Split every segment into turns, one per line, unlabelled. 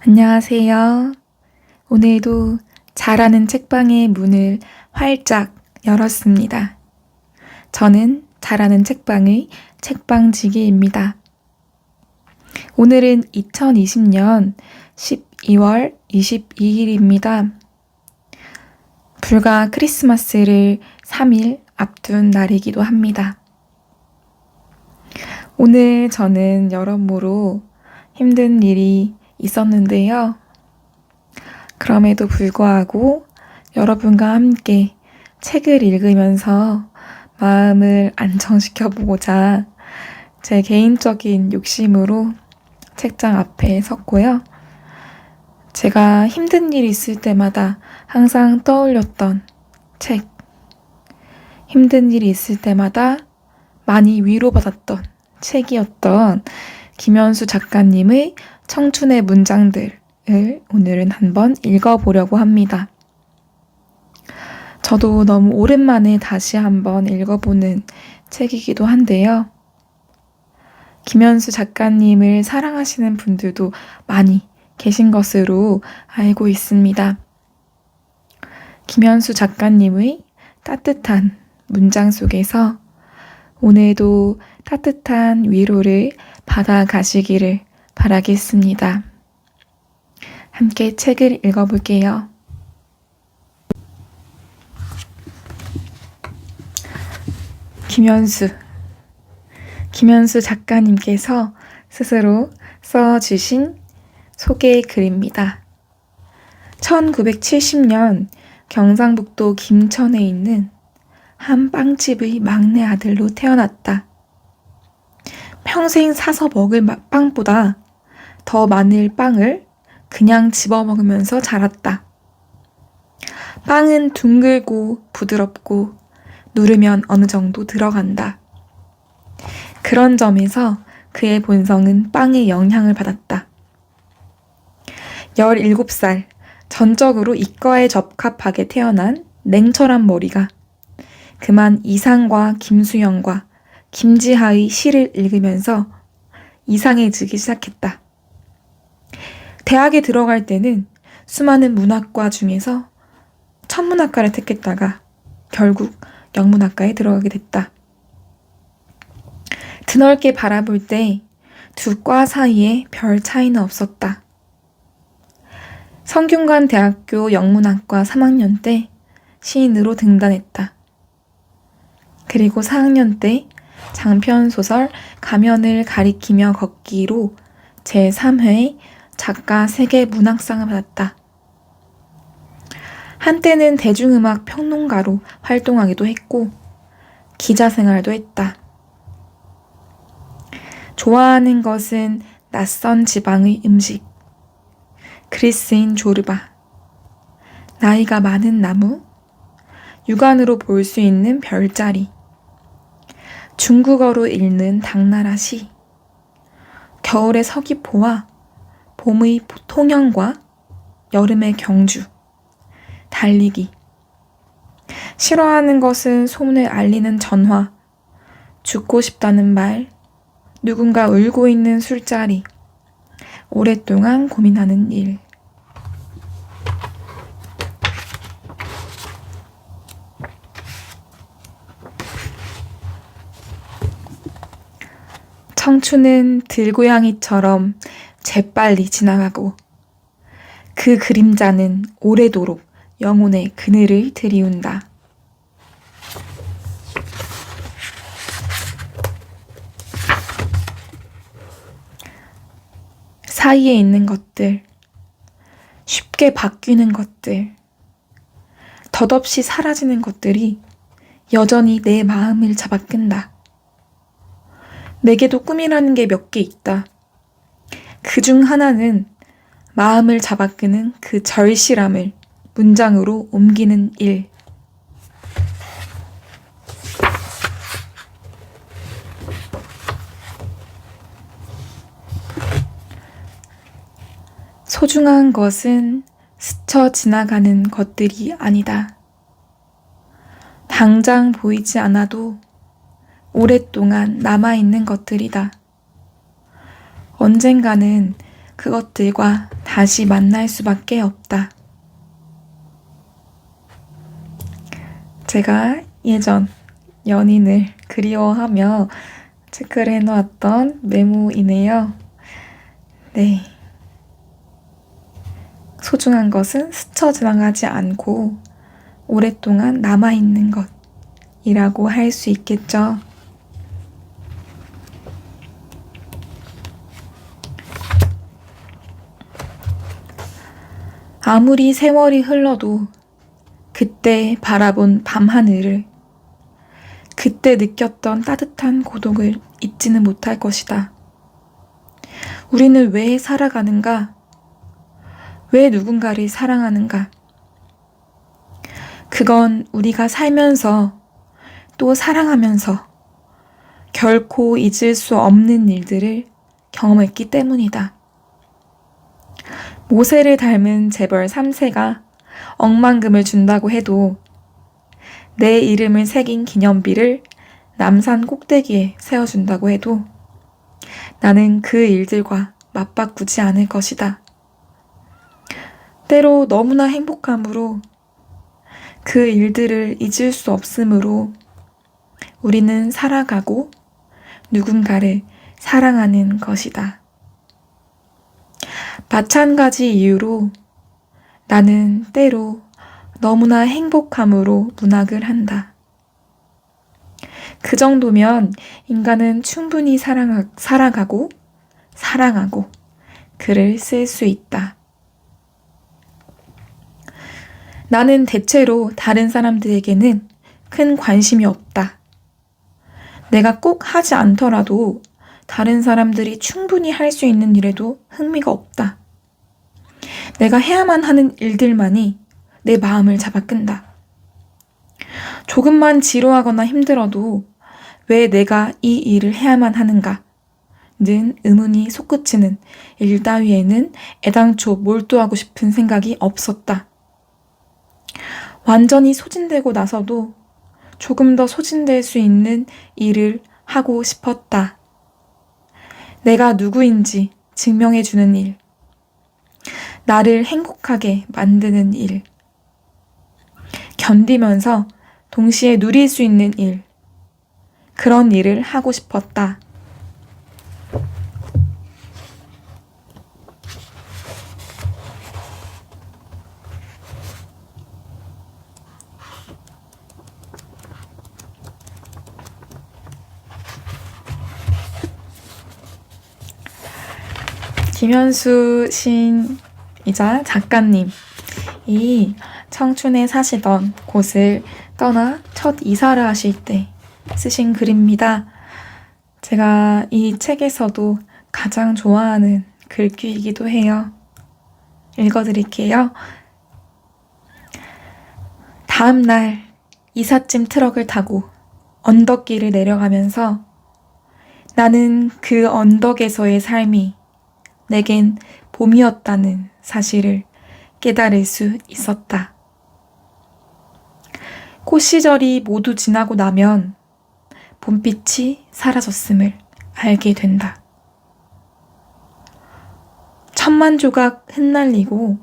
안녕하세요. 오늘도 잘하는 책방의 문을 활짝 열었습니다. 저는 잘하는 책방의 책방지기입니다. 오늘은 2020년 12월 22일입니다. 불과 크리스마스를 3일 앞둔 날이기도 합니다. 오늘 저는 여러모로 힘든 일이 있었는데요. 그럼에도 불구하고 여러분과 함께 책을 읽으면서 마음을 안정시켜보고자 제 개인적인 욕심으로 책장 앞에 섰고요. 제가 힘든 일이 있을 때마다 항상 떠올렸던 책, 힘든 일이 있을 때마다 많이 위로받았던 책이었던 김현수 작가님의 청춘의 문장들을 오늘은 한번 읽어보려고 합니다. 저도 너무 오랜만에 다시 한번 읽어보는 책이기도 한데요. 김현수 작가님을 사랑하시는 분들도 많이 계신 것으로 알고 있습니다. 김현수 작가님의 따뜻한 문장 속에서 오늘도 따뜻한 위로를 받아가시기를 바라겠습니다. 함께 책을 읽어볼게요. 김현수 작가님께서 스스로 써주신 소개 글입니다. 1970년 경상북도 김천에 있는 한 빵집의 막내 아들로 태어났다. 평생 사서 먹을 빵보다 더 많은 빵을 그냥 집어먹으면서 자랐다. 빵은 둥글고 부드럽고 누르면 어느 정도 들어간다. 그런 점에서 그의 본성은 빵에 영향을 받았다. 17살, 전적으로 이과에 적합하게 태어난 냉철한 머리가 그만 이상과 김수영과 김지하의 시를 읽으면서 이상해지기 시작했다. 대학에 들어갈 때는 수많은 문학과 중에서 천문학과를 택했다가 결국 영문학과에 들어가게 됐다. 드넓게 바라볼 때 두 과 사이에 별 차이는 없었다. 성균관 대학교 영문학과 3학년 때 시인으로 등단했다. 그리고 4학년 때 장편소설 가면을 가리키며 걷기로 제3회 작가 세계문학상을 받았다. 한때는 대중음악 평론가로 활동하기도 했고 기자 생활도 했다. 좋아하는 것은 낯선 지방의 음식, 그리스인 조르바, 나이가 많은 나무, 육안으로 볼 수 있는 별자리, 중국어로 읽는 당나라 시, 겨울의 서귀포와 봄의 통영과 여름의 경주, 달리기. 싫어하는 것은 소문을 알리는 전화, 죽고 싶다는 말, 누군가 울고 있는 술자리, 오랫동안 고민하는 일. 청춘은 들고양이처럼 재빨리 지나가고 그 그림자는 오래도록 영혼의 그늘을 드리운다. 사이에 있는 것들, 쉽게 바뀌는 것들, 덧없이 사라지는 것들이 여전히 내 마음을 잡아끈다. 내게도 꿈이라는 게 몇 개 있다. 그중 하나는 마음을 잡아끄는 그 절실함을 문장으로 옮기는 일. 소중한 것은 스쳐 지나가는 것들이 아니다. 당장 보이지 않아도 오랫동안 남아있는 것들이다. 언젠가는 그것들과 다시 만날 수밖에 없다. 제가 예전 연인을 그리워하며 체크를 해놓았던 메모이네요. 네. 소중한 것은 스쳐 지나가지 않고 오랫동안 남아있는 것이라고 할 수 있겠죠. 아무리 세월이 흘러도 그때 바라본 밤하늘을, 그때 느꼈던 따뜻한 고독을 잊지는 못할 것이다. 우리는 왜 살아가는가? 왜 누군가를 사랑하는가? 그건 우리가 살면서 또 사랑하면서 결코 잊을 수 없는 일들을 경험했기 때문이다. 모세를 닮은 재벌 3세가 억만금을 준다고 해도 내 이름을 새긴 기념비를 남산 꼭대기에 세워준다고 해도 나는 그 일들과 맞바꾸지 않을 것이다. 때로 너무나 행복함으로 그 일들을 잊을 수 없으므로 우리는 살아가고 누군가를 사랑하는 것이다. 마찬가지 이유로 나는 때로 너무나 행복함으로 문학을 한다. 그 정도면 인간은 충분히 살아가고 사랑하고 글을 쓸 수 있다. 나는 대체로 다른 사람들에게는 큰 관심이 없다. 내가 꼭 하지 않더라도 다른 사람들이 충분히 할 수 있는 일에도 흥미가 없다. 내가 해야만 하는 일들만이 내 마음을 잡아 끈다. 조금만 지루하거나 힘들어도 왜 내가 이 일을 해야만 하는가? 는 의문이 솟구치는 일 따위에는 애당초 몰두하고 싶은 생각이 없었다. 완전히 소진되고 나서도 조금 더 소진될 수 있는 일을 하고 싶었다. 내가 누구인지 증명해주는 일, 나를 행복하게 만드는 일, 견디면서 동시에 누릴 수 있는 일, 그런 일을 하고 싶었다. 김현수 시인이자 작가님이 청춘에 사시던 곳을 떠나 첫 이사를 하실 때 쓰신 글입니다. 제가 이 책에서도 가장 좋아하는 글귀이기도 해요. 읽어드릴게요. 다음 날 이삿짐 트럭을 타고 언덕길을 내려가면서 나는 그 언덕에서의 삶이 내겐 봄이었다는 사실을 깨달을 수 있었다. 꽃 시절이 모두 지나고 나면 봄빛이 사라졌음을 알게 된다. 천만 조각 흩날리고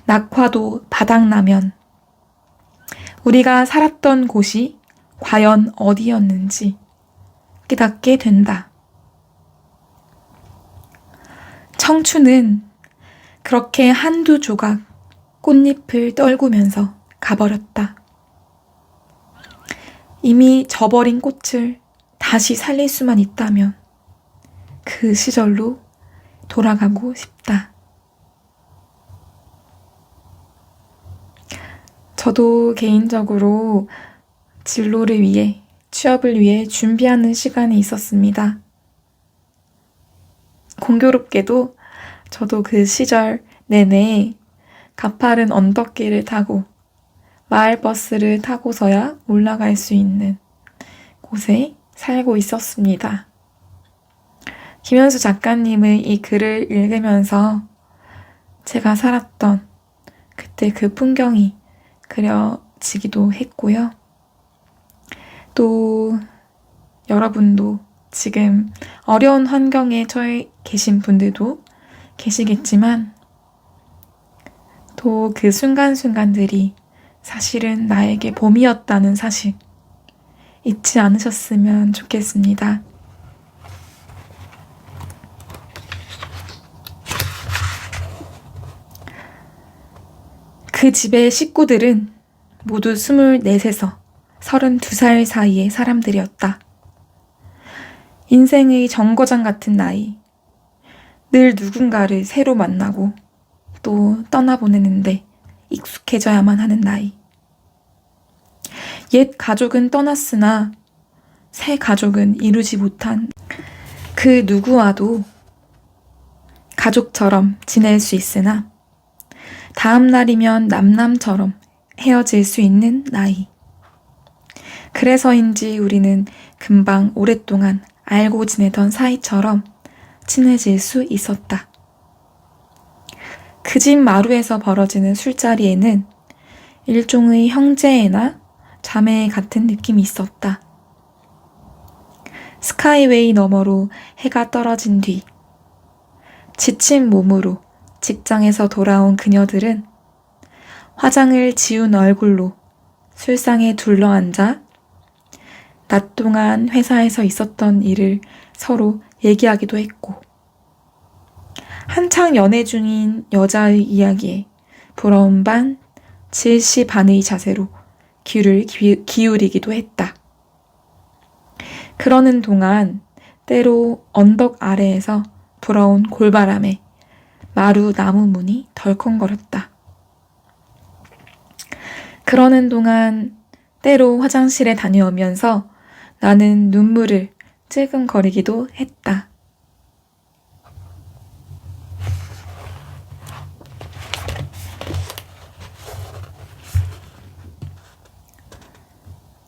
낙화도 바닥나면 우리가 살았던 곳이 과연 어디였는지 깨닫게 된다. 청춘은 그렇게 한두 조각 꽃잎을 떨구면서 가버렸다. 이미 져버린 꽃을 다시 살릴 수만 있다면 그 시절로 돌아가고 싶다. 저도 개인적으로 진로를 위해, 취업을 위해 준비하는 시간이 있었습니다. 공교롭게도 저도 그 시절 내내 가파른 언덕길을 타고 마을버스를 타고서야 올라갈 수 있는 곳에 살고 있었습니다. 김현수 작가님의 이 글을 읽으면서 제가 살았던 그때 그 풍경이 그려지기도 했고요. 또 여러분도 지금 어려운 환경에 처해 계신 분들도 계시겠지만 또 그 순간순간들이 사실은 나에게 봄이었다는 사실 잊지 않으셨으면 좋겠습니다. 그 집의 식구들은 모두 24에서 32살 사이의 사람들이었다. 인생의 정거장 같은 나이, 늘 누군가를 새로 만나고 또 떠나보내는데 익숙해져야만 하는 나이. 옛 가족은 떠났으나 새 가족은 이루지 못한 그 누구와도 가족처럼 지낼 수 있으나 다음 날이면 남남처럼 헤어질 수 있는 나이. 그래서인지 우리는 금방 오랫동안 알고 지내던 사이처럼 친해질 수 있었다. 그 집 마루에서 벌어지는 술자리에는 일종의 형제애나 자매 같은 느낌이 있었다. 스카이웨이 너머로 해가 떨어진 뒤 지친 몸으로 직장에서 돌아온 그녀들은 화장을 지운 얼굴로 술상에 둘러앉아 낮 동안 회사에서 있었던 일을 서로 얘기하기도 했고 한창 연애 중인 여자의 이야기에 부러운 반, 질시 반의 자세로 귀를 기울이기도 했다. 그러는 동안 때로 언덕 아래에서 불어온 골바람에 마루 나무 문이 덜컹거렸다. 그러는 동안 때로 화장실에 다녀오면서 나는 눈물을 찔끔거리기도 했다.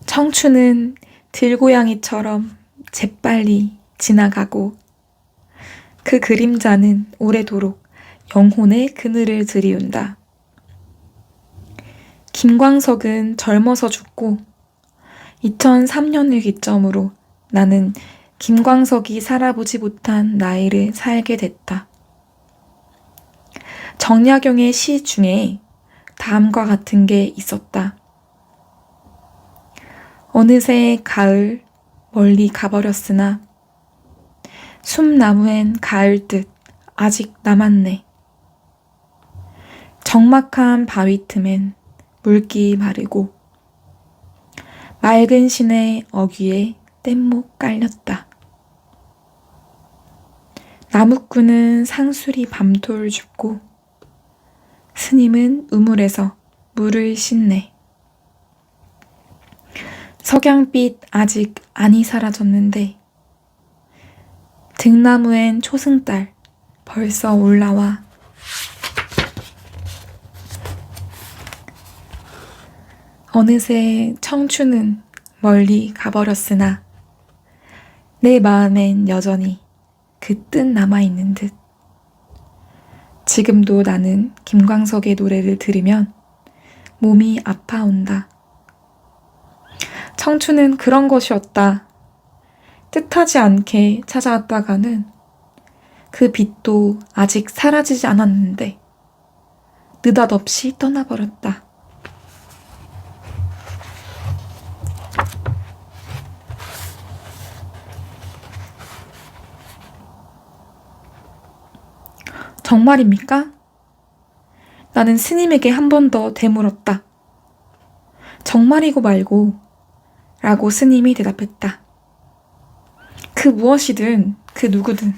청춘은 들고양이처럼 재빨리 지나가고 그 그림자는 오래도록 영혼의 그늘을 드리운다. 김광석은 젊어서 죽고 2003년을 기점으로 나는 김광석이 살아보지 못한 나이를 살게 됐다. 정약용의 시 중에 다음과 같은 게 있었다. 어느새 가을 멀리 가버렸으나 숨나무엔 가을 뜻 아직 남았네. 적막한 바위 틈엔 물기 마르고 맑은 시내 어귀에 뗏목 깔렸다. 나무꾼은 상수리 밤톨 줍고 스님은 우물에서 물을 씻네. 석양빛 아직 안이 사라졌는데 등나무엔 초승달 벌써 올라와 어느새 청춘은 멀리 가버렸으나 내 마음엔 여전히 그 뜻 남아있는 듯. 지금도 나는 김광석의 노래를 들으면 몸이 아파온다. 청춘은 그런 것이었다. 뜻하지 않게 찾아왔다가는 그 빛도 아직 사라지지 않았는데 느닷없이 떠나버렸다. 정말입니까? 나는 스님에게 한 번 더 되물었다. 정말이고 말고 라고 스님이 대답했다. 그 무엇이든 그 누구든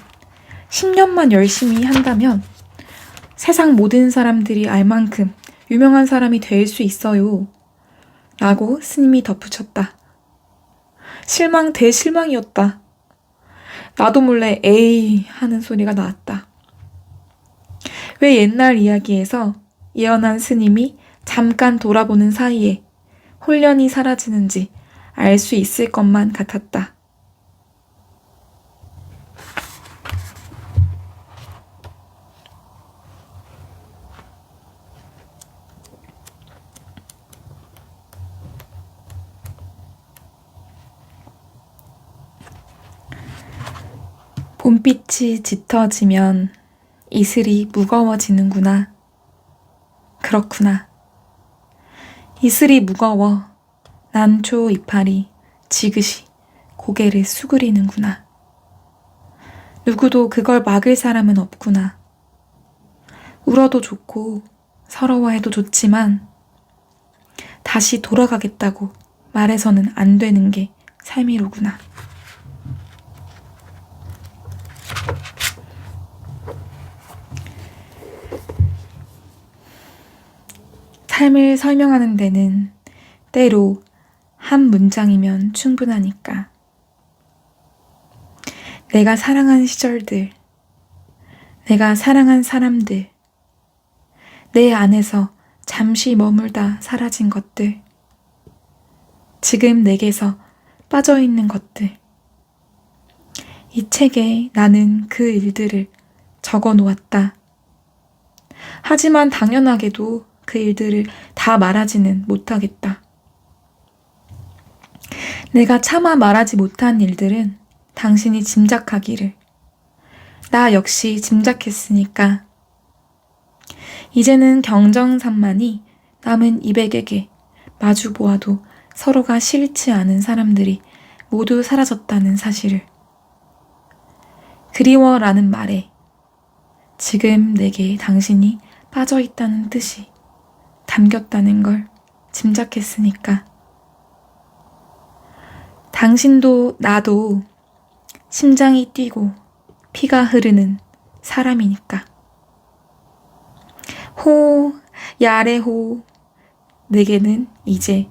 10년만 열심히 한다면 세상 모든 사람들이 알 만큼 유명한 사람이 될 수 있어요. 라고 스님이 덧붙였다. 실망 대실망이었다. 나도 몰래 에이 하는 소리가 나왔다. 왜 옛날 이야기에서 예언한 스님이 잠깐 돌아보는 사이에 홀연히 사라지는지 알 수 있을 것만 같았다. 봄빛이 짙어지면 이슬이 무거워지는구나. 그렇구나. 이슬이 무거워 난초 이파리 지그시 고개를 수그리는구나. 누구도 그걸 막을 사람은 없구나. 울어도 좋고 서러워해도 좋지만 다시 돌아가겠다고 말해서는 안 되는 게 삶이로구나. 삶을 설명하는 데는 때로 한 문장이면 충분하니까. 내가 사랑한 시절들, 내가 사랑한 사람들, 내 안에서 잠시 머물다 사라진 것들, 지금 내게서 빠져있는 것들. 이 책에 나는 그 일들을 적어 놓았다. 하지만 당연하게도 그 일들을 다 말하지는 못하겠다. 내가 차마 말하지 못한 일들은 당신이 짐작하기를. 나 역시 짐작했으니까. 이제는 경정산만이 남은 200에게 마주 보아도 서로가 싫지 않은 사람들이 모두 사라졌다는 사실을. 그리워라는 말에 지금 내게 당신이 빠져있다는 뜻이 담겼다는 걸 짐작했으니까. 당신도 나도 심장이 뛰고 피가 흐르는 사람이니까. 호, 야레호. 내게는 이제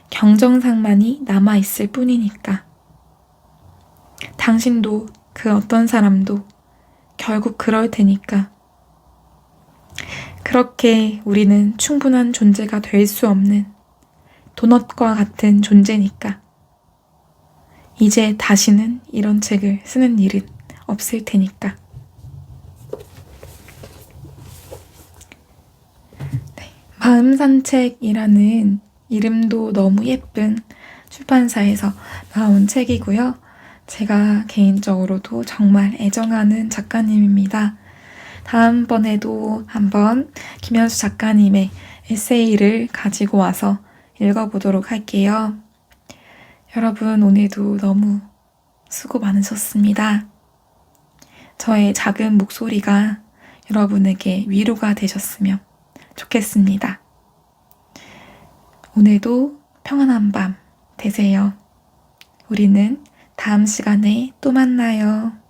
경정상만이 남아있을 뿐이니까. 당신도 그 어떤 사람도 결국 그럴 테니까. 그렇게 우리는 충분한 존재가 될 수 없는 도넛과 같은 존재니까. 이제 다시는 이런 책을 쓰는 일은 없을 테니까. 네, 마음산책이라는 이름도 너무 예쁜 출판사에서 나온 책이고요. 제가 개인적으로도 정말 애정하는 작가님입니다. 다음번에도 한번 김현수 작가님의 에세이를 가지고 와서 읽어보도록 할게요. 여러분, 오늘도 너무 수고 많으셨습니다. 저의 작은 목소리가 여러분에게 위로가 되셨으면 좋겠습니다. 오늘도 평안한 밤 되세요. 우리는 다음 시간에 또 만나요.